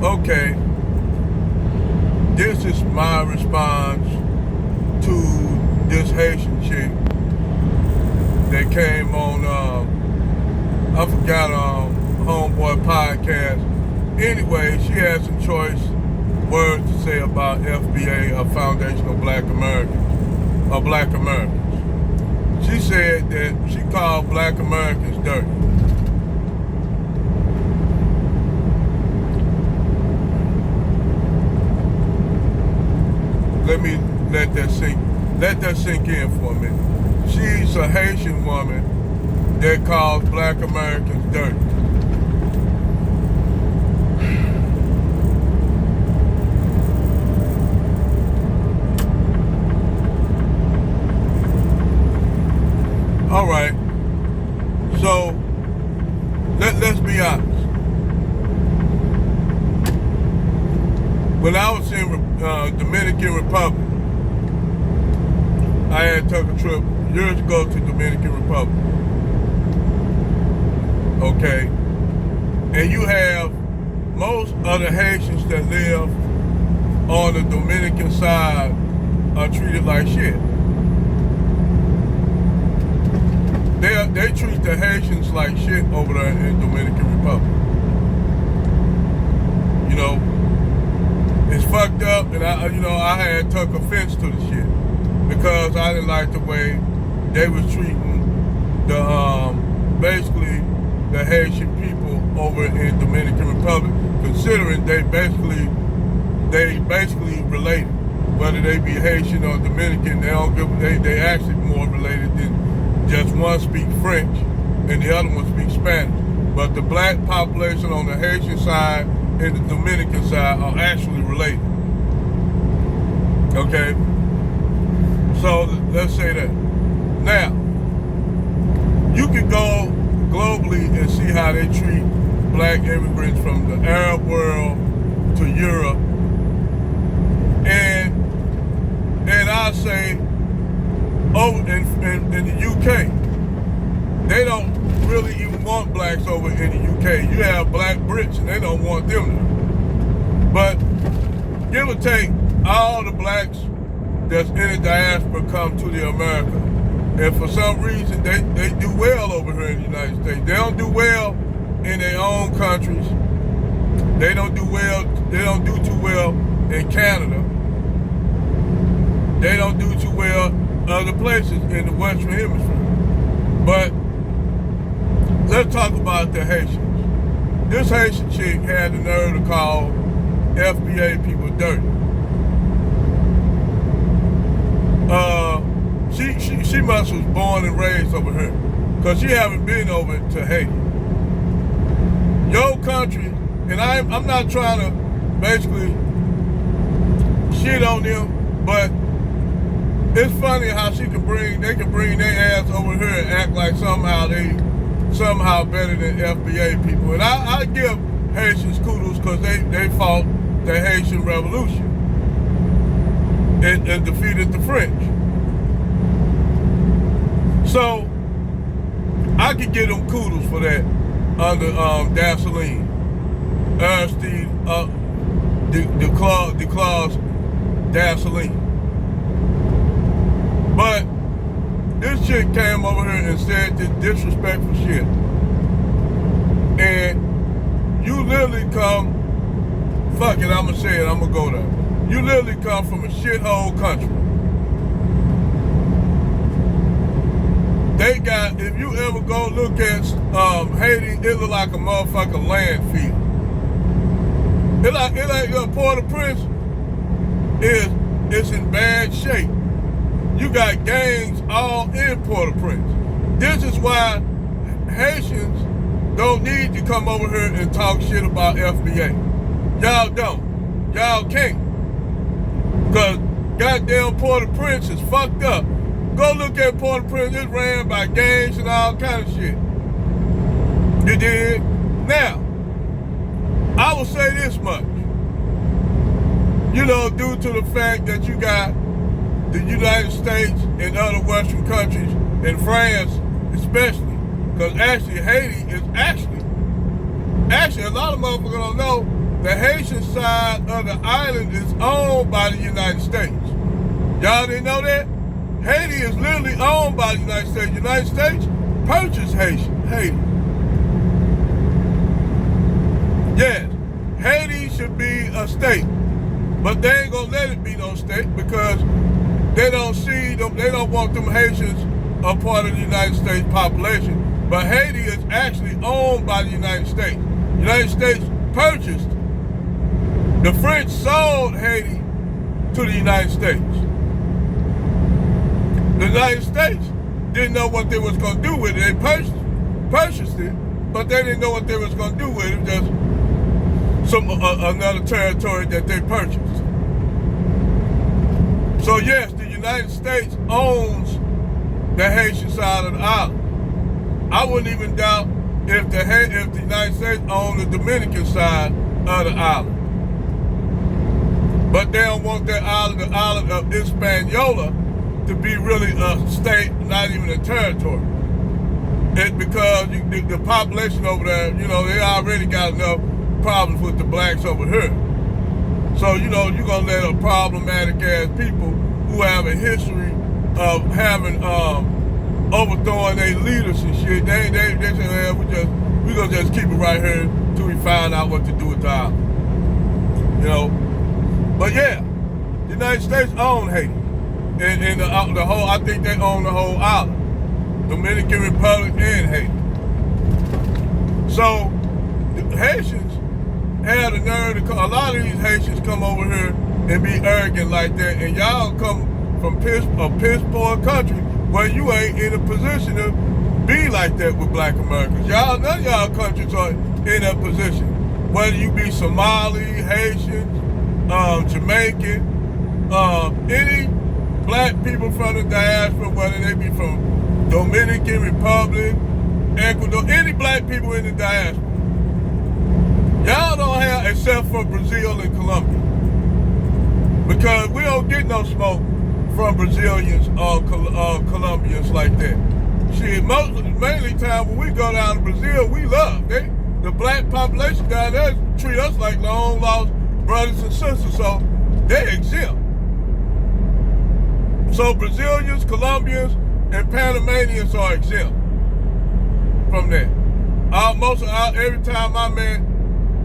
okay, this is my response to this Haitian chick that came on, I forgot, Homeboy podcast. Anyway, she had some choice words to say about FBA, a Foundation of Black Americans, or Black Americans. She said that she called Black Americans dirty. Let me let that sink in for a minute. She's a Haitian woman that calls Black Americans dirty. All right, so let's be honest. When I was in Dominican Republic, I had took a trip years ago to Dominican Republic. Okay, and you have most of the Haitians that live on the Dominican side are treated like shit. They treat the Haitians like shit over there in Dominican Republic. You know, it's fucked up, and I had took offense to the shit because I didn't like the way they was treating the basically the Haitian people over in Dominican Republic, considering they basically related. Whether they be Haitian or Dominican, they actually more related than just one speak French and the other one speak Spanish. But the black population on the Haitian side and the Dominican side are actually related. Okay? So let's say that. Now, you can go globally and see how they treat black immigrants from the Arab world to Europe. And I say, in the UK, they don't really even want blacks over in the UK. You have black Brits and they don't want them there. But give or take, all the blacks that's in the diaspora come to the America. And for some reason, they do well over here in the United States. They don't do well in their own countries. They don't do too well in Canada. They don't do too well other places in the Western Hemisphere. But let's talk about the Haitians. This Haitian chick had the nerve to call FBA people dirty. She must was born and raised over here, because she haven't been over to Haiti. Your country, and I'm not trying to basically shit on them, but it's funny how they can bring their ass over here and act like somehow better than FBA people. And I give Haitians kudos because they fought the Haitian Revolution and defeated the French. So I could give them kudos for that under Dassaline, Aristide Declause Dassaline. But this chick came over here and said this disrespectful shit. And you literally come, fuck it, I'ma say it, I'ma go there. You literally come from a shithole country. They got, if you ever go look at Haiti, it look like a motherfucking landfill. It like Port-au-Prince is in bad shape. You got gangs all in Port-au-Prince. This is why Haitians don't need to come over here and talk shit about FBA. Y'all don't. Y'all can't. Because goddamn Port-au-Prince is fucked up. Go look at Port-au-Prince. It's ran by gangs and all kind of shit. You dig? Now, I will say this much. You know, due to the fact that you got the United States and other Western countries, and France especially, because actually Haiti is actually a lot of motherfuckers don't know, the Haitian side of the island is owned by the United States. Y'all didn't know that? Haiti is literally owned by the United States. The United States purchased Haiti. Yes, Haiti should be a state, but they ain't gonna let it be no state because they don't want them Haitians a part of the United States population. But Haiti is actually owned by the United States. The United States purchased. The French sold Haiti to the United States. The United States didn't know what they was gonna do with it. They purchased it, but they didn't know what they was gonna do with it. Just another territory that they purchased. So yes, the United States owns the Haitian side of the island. I wouldn't even doubt if the United States owned the Dominican side of the island. But they don't want that island, the island of Hispaniola, to be really a state, not even a territory. It's because the population over there, they already got enough problems with the blacks over here. So, you're going to let a problematic ass people who have a history of having, overthrowing their leaders and shit, they say, we're going to just keep it right here until we find out what to do with the island. But yeah, the United States own Haiti. And the whole, I think they own the whole island. Dominican Republic and Haiti. So, the Haitians had a nerve to come, a lot of these Haitians come over here and be arrogant like that, and y'all come from a piss poor country where you ain't in a position to be like that with black Americans. None of y'all countries are in that position. Whether you be Somali, Haitian, Jamaican, any black people from the diaspora, whether they be from Dominican Republic, Ecuador, any black people in the diaspora. Y'all don't have, except for Brazil and Colombia. Because we don't get no smoke from Brazilians or Colombians like that. Shit, mainly time when we go down to Brazil, we love. The black population down there treat us like long lost brothers and sisters, so they exempt. So Brazilians, Colombians, and Panamanians are exempt from that. Every time I met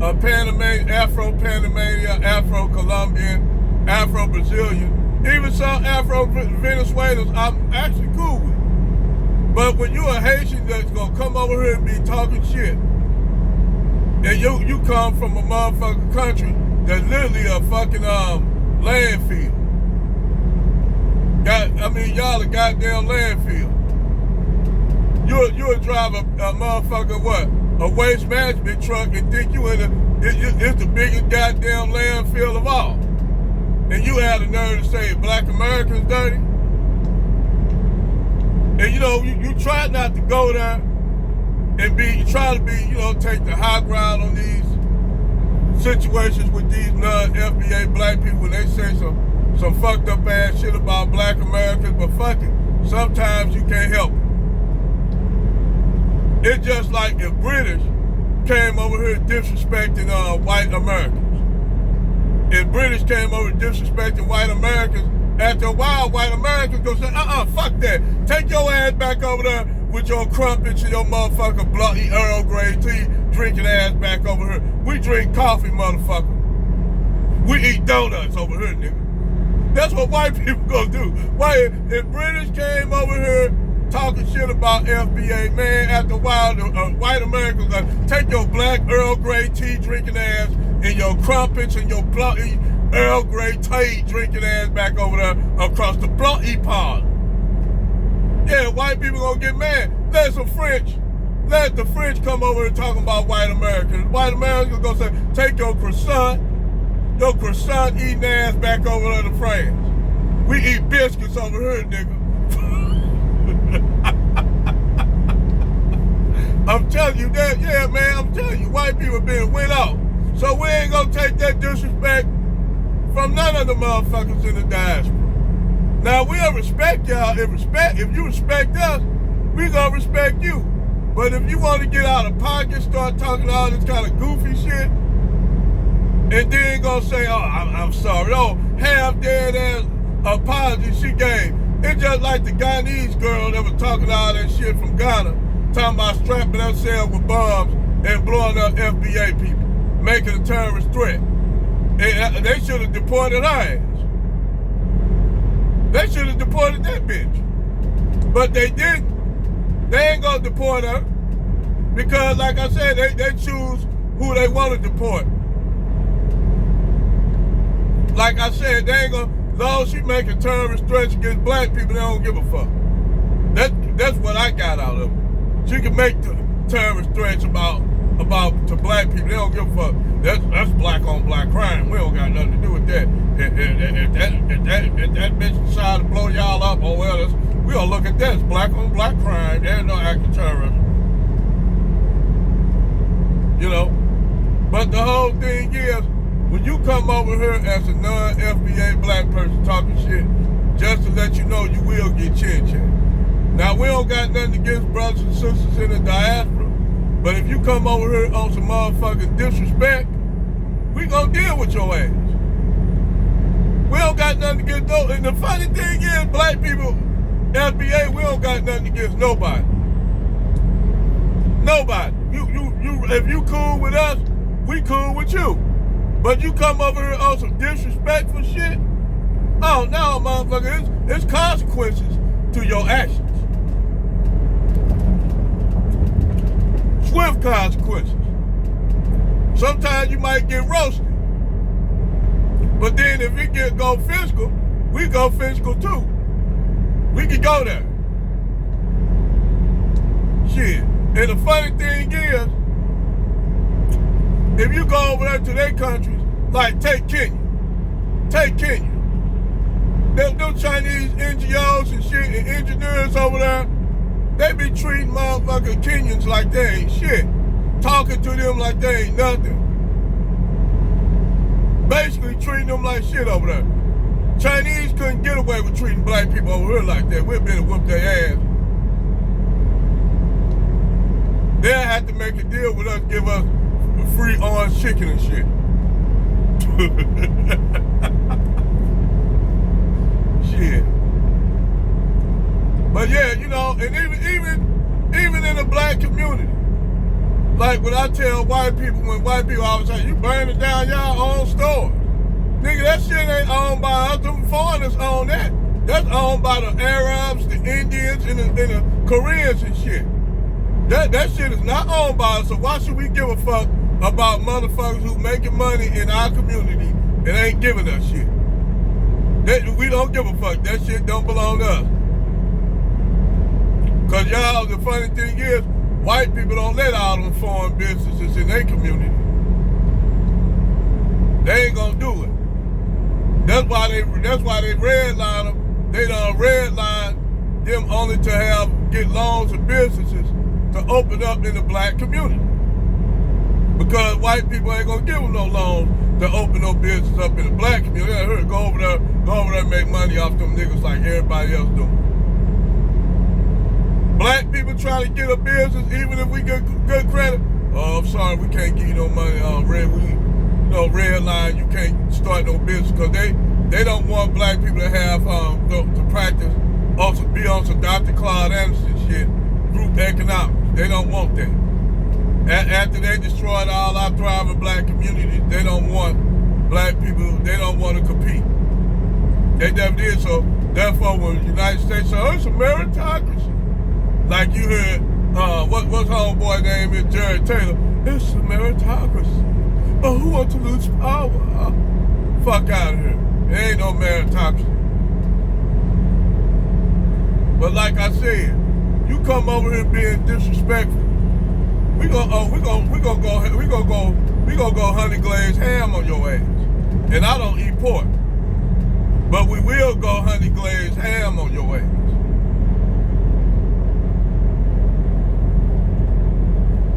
a Panamanian, Afro-Panamanian, Afro-Colombian, Afro-Brazilian, even some Afro-Venezuelans, I'm actually cool with. But when you a Haitian that's gonna come over here and be talking shit, and you come from a motherfucking country that's literally a fucking landfill. Y'all a goddamn landfill. You'll drive a motherfucker a waste management truck and think it's the biggest goddamn landfill of all. And you have the nerve to say black Americans dirty. And you try not to go there and take the high ground on these situations with these non-FBA black people when they say some fucked up ass shit about black Americans, but fuck it. Sometimes you can't help it. It's just like if British came over here disrespecting white Americans. If British came over disrespecting white Americans, after a while, white Americans gonna say, fuck that. Take your ass back over there with your crumpets and your motherfucker bloody Earl Grey tea drinking ass back over here. We drink coffee, motherfucker. We eat donuts over here, nigga. That's what white people gonna do. If British came over here talking shit about FBA, man, after a while, white Americans gonna take your black Earl Grey tea drinking ass and your crumpets and your bloody Earl Grey tea drinking ass back over there across the bloody pond. Yeah, white people gonna get mad. Let the French come over here talking about white Americans. White Americans gonna say, take your croissant eating ass back over there to France. We eat biscuits over here, nigga. I'm telling you that, yeah, man, I'm telling you, white people been went off. So we ain't gonna take that disrespect from none of the motherfuckers in the diaspora. Now we'll respect y'all. If you respect us, we gonna respect you. But if you want to get out of pocket, start talking all this kind of goofy shit, and then gonna say, oh, I'm sorry. Oh, half-dead ass apology she gave. It's just like the Ghanese girl that was talking all that shit from Ghana, talking about strapping herself with bombs and blowing up FBA people, making a terrorist threat. And they should have deported her ass. They should have deported that bitch. But they didn't. They ain't gonna deport her because, like I said, they choose who they want to deport. Like I said, they ain't gonna, as long as she making terrorist threats against black people, they don't give a fuck. That's what I got out of it. She can make the terrorist threats about to black people, they don't give a fuck. That's black on black crime. We don't got nothing to do with that. If that bitch decide to blow y'all up, oh well, we gonna look at that as black on black crime. There's no act of terrorism. You know? But the whole thing is, when you come over here as a non-FBA black person talking shit, just to let you know you will get chin-chin. Now, we don't got nothing against brothers and sisters in the diaspora, but if you come over here on some motherfucking disrespect, we gonna deal with your ass. We don't got nothing against those. And the funny thing is, black people, FBA, we don't got nothing against nobody. Nobody. If you cool with us, we cool with you. But you come over here on some disrespectful shit, oh no, motherfucker, it's consequences to your actions. Swift consequences. Sometimes you might get roasted. But then if we go physical, we go physical too. We can go there. Shit. And the funny thing is, if you go over there to their countries, like take Kenya. Take Kenya. Them Chinese NGOs and shit and engineers over there, they be treating motherfucking Kenyans like they ain't shit. Talking to them like they ain't nothing. Basically treating them like shit over there. Chinese couldn't get away with treating black people over here like that. We'd better whoop their ass. They'll have to make a deal with us, give us free orange chicken and shit. Shit. But yeah, you know, and even in the black community, like when I tell white people, when white people always say, you burning down y'all own stores. Nigga, that shit ain't owned by us. Them foreigners own that. That's owned by the Arabs, the Indians, and the Koreans and shit. That shit is not owned by us, so why should we give a fuck about motherfuckers who making money in our community and ain't giving us shit? We don't give a fuck. That shit don't belong to us. Cause y'all, the funny thing is, white people don't let all them foreign businesses in their community. They ain't gonna do it. That's why they redline them. They done redline them only to get loans and businesses to open up in the black community. Because white people ain't gonna give them no loans to open no business up in the black community. I heard go over there and make money off them niggas like everybody else doing. Black people trying to get a business, even if we get good credit. Oh, I'm sorry, we can't give you no money on red. Red line, you can't start no business because they don't want black people to have to practice, also be on some Dr. Claude Anderson shit, group economics. They don't want that. After they destroyed all our thriving black communities, they don't want black people, they don't want to compete. They never did, so therefore when the United States said, oh, it's a meritocracy. Like you heard, what's homeboy name is Jared Taylor, it's a meritocracy. But who wants to lose power? Fuck out of here. There ain't no meritocracy. But like I said, you come over here being disrespectful, we gonna go honey glazed ham on your ass. And I don't eat pork.